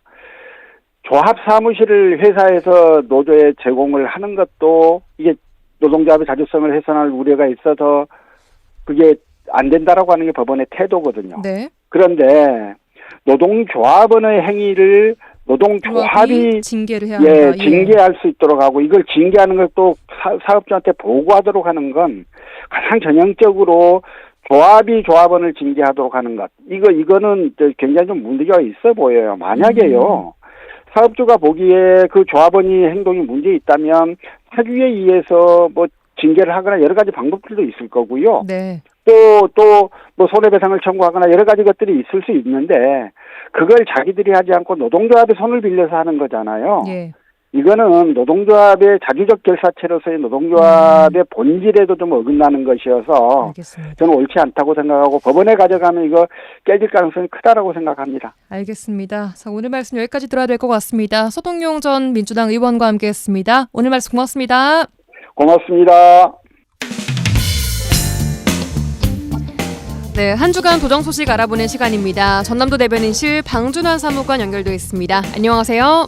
조합 사무실을 회사에서 노조에 제공을 하는 것도 이게 노동조합의 자주성을 훼손할 우려가 있어서 그게 안 된다라고 하는 게 법원의 태도거든요. 네. 그런데 노동조합원의 행위를 노동조합이 징계를 해야 한다. 징계할 수 있도록 하고 이걸 징계하는 걸 또 사업주한테 보고하도록 하는 건 가장 전형적으로 조합이 조합원을 징계하도록 하는 것. 이거는 굉장히 좀 문제가 있어 보여요. 만약에요. 사업주가 보기에 그 조합원이 행동이 문제 있다면 사규에 의해서 뭐 징계를 하거나 여러 가지 방법들도 있을 거고요. 네. 또 뭐 손해배상을 청구하거나 여러 가지 것들이 있을 수 있는데 그걸 자기들이 하지 않고 노동조합의 손을 빌려서 하는 거잖아요. 예. 이거는 노동조합의 자주적 결사체로서의 노동조합의 본질에도 좀 어긋나는 것이어서 알겠습니다. 저는 옳지 않다고 생각하고 법원에 가져가면 이거 깨질 가능성이 크다라고 생각합니다. 알겠습니다. 자, 오늘 말씀 여기까지 들어야 될 것 같습니다. 서동용 전 민주당 의원과 함께했습니다. 오늘 말씀 고맙습니다. 고맙습니다. 네, 한 주간 도정 소식 알아보는 시간입니다. 전남도 대변인실 방준환 사무관 연결되어 있습니다. 안녕하세요.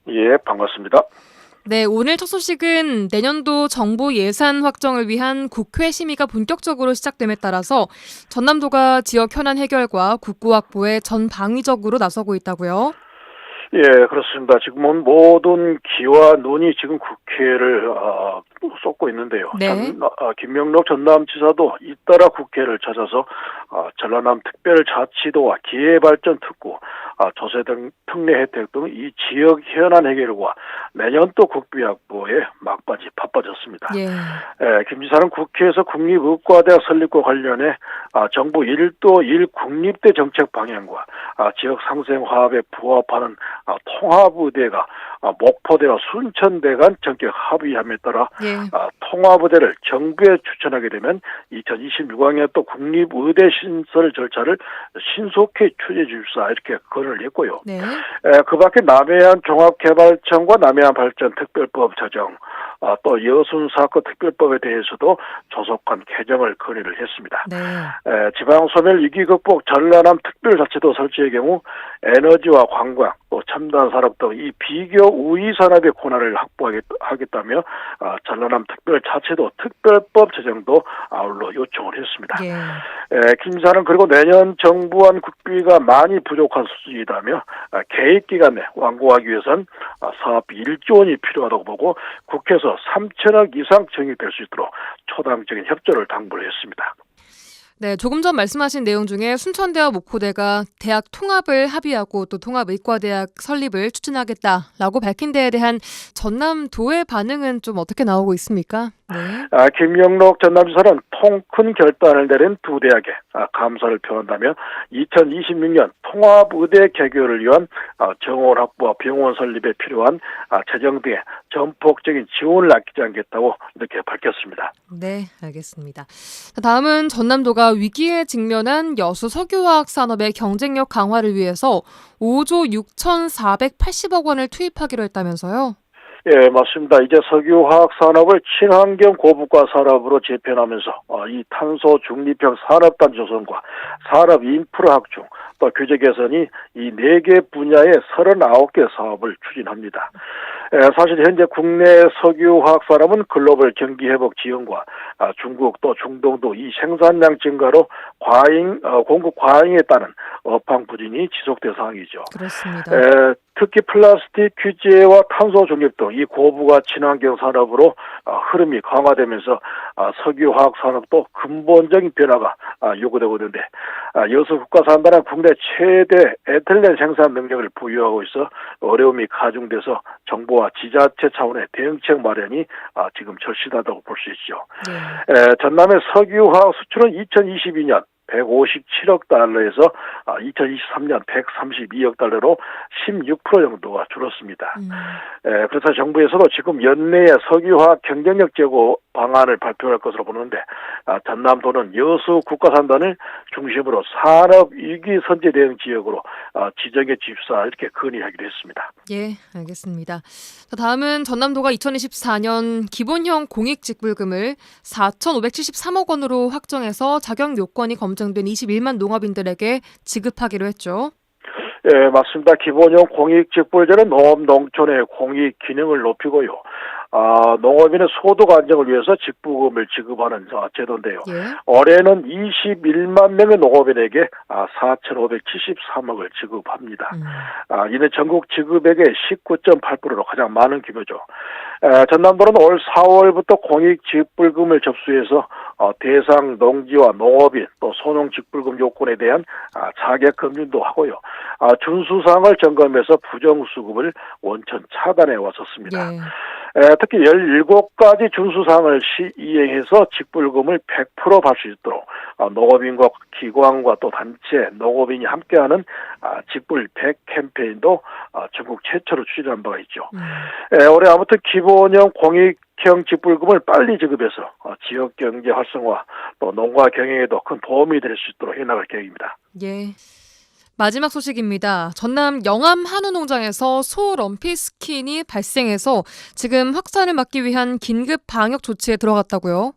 예, 반갑습니다. 네, 오늘 첫 소식은 내년도 정부 예산 확정을 위한 국회 심의가 본격적으로 시작됨에 따라서 전남도가 지역 현안 해결과 국고 확보에 전방위적으로 나서고 있다고요? 예, 그렇습니다. 지금은 모든 기와 논의 지금 국회를 쏟고 있는데요. 네. 김명록 전남지사도 잇따라 국회를 찾아서 전라남 특별자치도와 기회발전특구, 조세 등 특례 혜택 등 이 지역 현안 해결과 내년도 국비 확보에 막바지 바빠졌습니다. 예. 김 지사는 국회에서 국립의과대학 설립과 관련해 정부 1도 1국립대 정책 방향과 지역 상생 화합에 부합하는 통합의대가 목포대와 순천대 간 전격 합의함에 따라 예. 통합의대를 정부에 추천하게 되면 2026학년 또 국립의대 신설 절차를 신속히 추진해 주십사 이렇게 건의를 했고요. 네. 그 밖에 남해안 종합개발청과 남해안 발전 특별법 제정, 또 여순사건 특별법에 대해서도 조속한 개정을 건의를 했습니다. 네. 지방소멸 위기 극복 전라남 특별자치도 설치의 경우 에너지와 관광, 또 첨단 산업 등 이 비교 우위 산업의 권한을 확보하겠다며 전라남 특별자치도 특별법 제정도 아울러 요청을 했습니다. 예. 김 지사는 그리고 내년 정부안 국비가 많이 부족한 수준이다며 계획 기간 내 완공하기 위해선 사업비 1조 원이 필요하다고 보고 국회에서 3천억 이상 증액될 수 있도록 초당적인 협조를 당부를 했습니다. 네, 조금 전 말씀하신 내용 중에 순천대와 목포대가 대학 통합을 합의하고 또 통합의과대학 설립을 추진하겠다라고 밝힌 데에 대한 전남도의 반응은 좀 어떻게 나오고 있습니까? 네. 김영록 전남지사는 통 큰 결단을 내린 두 대학에 감사를 표한다며 2026년 통합의대 개교를 위한 정원 확보와 병원 설립에 필요한 재정 등의 전폭적인 지원을 아끼지 않겠다고 이렇게 밝혔습니다. 네, 알겠습니다. 다음은 전남도가 위기에 직면한 여수 석유화학 산업의 경쟁력 강화를 위해서 5조 6,480억 원을 투입하기로 했다면서요? 예, 맞습니다. 이제 석유화학 산업을 친환경 고부가 산업으로 재편하면서 이 탄소 중립형 산업단 조성과 산업 인프라 확충, 또 규제 개선이 이 4개 분야의 39개 사업을 추진합니다. 사실 현재 국내 석유화학 산업은 글로벌 경기 회복 지연과 중국 또 중동도 이 생산량 증가로 공급 과잉에 따른 업황 부진이 지속된 상황이죠. 그렇습니다. 특히 플라스틱 규제와 탄소 중립 등 이 고부가 친환경 산업으로 흐름이 강화되면서 석유화학 산업도 근본적인 변화가 요구되고 있는데 여수 국가산단은 국내 최대 에틸렌 생산 능력을 보유하고 있어 어려움이 가중돼서 정부와 지자체 차원의 대응책 마련이 지금 절실하다고 볼 수 있죠. 네. 전남의 석유화학 수출은 2022년 157억 달러에서 2023년 132억 달러로 16% 정도가 줄었습니다. 그래서 정부에서도 지금 연내에 석유화학 경쟁력 제고 방안을 발표할 것으로 보는데 전남도는 여수 국가산단을 중심으로 산업 위기 선제 대응 지역으로 지정해 주십사 이렇게 건의하기로 했습니다. 예, 알겠습니다. 다음은 전남도가 2024년 기본형 공익직불금을 4,573억 원으로 확정해서 자격 요건이 검증된 21만 농업인들에게 지급하기로 했죠. 예, 맞습니다. 기본형 공익직불제는 농업 농촌의 공익 기능을 높이고요. 농업인의 소득 안정을 위해서 직불금을 지급하는 제도인데요. 예. 올해는 21만 명의 농업인에게 4,573억을 지급합니다. 이는 전국 지급액의 19.8%로 가장 많은 규모죠. 전남도는 올 4월부터 공익 직불금을 접수해서 대상 농지와 농업인 또 소농 직불금 요건에 대한 자격 검증도 하고요. 준수사항을 점검해서 부정수급을 원천 차단해 왔었습니다. 예. 특히 17가지 준수사항을 이행해서 직불금을 100% 받을 수 있도록 농업인과 기관과 또 단체, 농업인이 함께하는 직불 100 캠페인도 전국 최초로 추진한 바가 있죠. 올해 아무튼 기본형 공익형 직불금을 빨리 지급해서 지역 경제 활성화 또 농가 경영에도 큰 도움이 될 수 있도록 해나갈 계획입니다. 예. 마지막 소식입니다. 전남 영암 한우농장에서 소 럼피 스킨이 발생해서 지금 확산을 막기 위한 긴급 방역 조치에 들어갔다고요?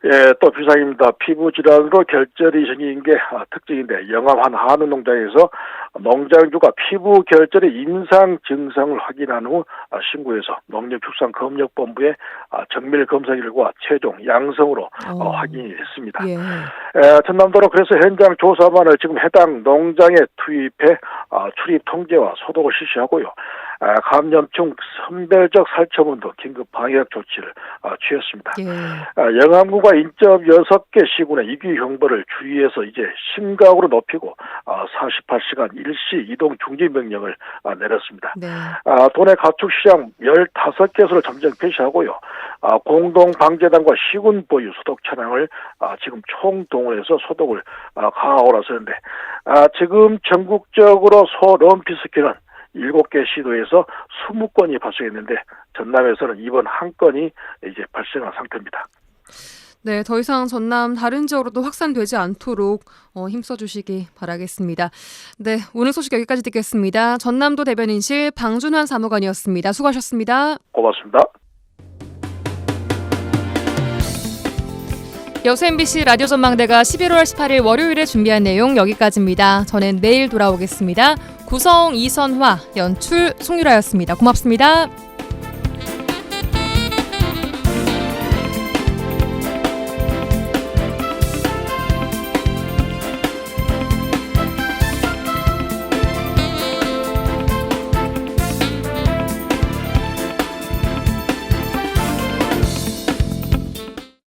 예, 또 비상입니다. 피부 질환으로 결절이 생긴 게 특징인데 영암 한 한우 농장에서 농장주가 피부 결절의 임상 증상을 확인한 후 신고해서 농림축산검역본부에 정밀 검사 결과 최종 양성으로 확인이 됐습니다. 예. 전남도는 그래서 현장 조사만을 지금 해당 농장에 투입해 출입 통제와 소독을 실시하고요. 감염증 선별적 살처분 등 긴급 방역 조치를 취했습니다. 예. 영암구가 인접 6개 시군의 이규 형벌을 주의해서 이제 심각으로 높이고 48시간 일시 이동 중지 명령을 내렸습니다. 네. 도내 가축시장 15개소를 잠정 폐쇄하고요. 공동방재단과 시군 보유 소독 차량을 지금 총동원해서 소독을 강화하고 나서는데 지금 전국적으로 소 럼피스키는 7개 시도에서 20건이 발생했는데 전남에서는 이번 한 건이 이제 발생한 상태입니다. 네, 더 이상 전남 다른 지역으로도 확산되지 않도록 힘써주시기 바라겠습니다. 네, 오늘 소식 여기까지 듣겠습니다. 전남도 대변인실 방준환 사무관이었습니다. 수고하셨습니다. 고맙습니다. 여수 MBC 라디오 전망대가 11월 18일 월요일에 준비한 내용 여기까지입니다. 저는 내일 돌아오겠습니다. 구성 이선화, 연출 송유라였습니다. 고맙습니다.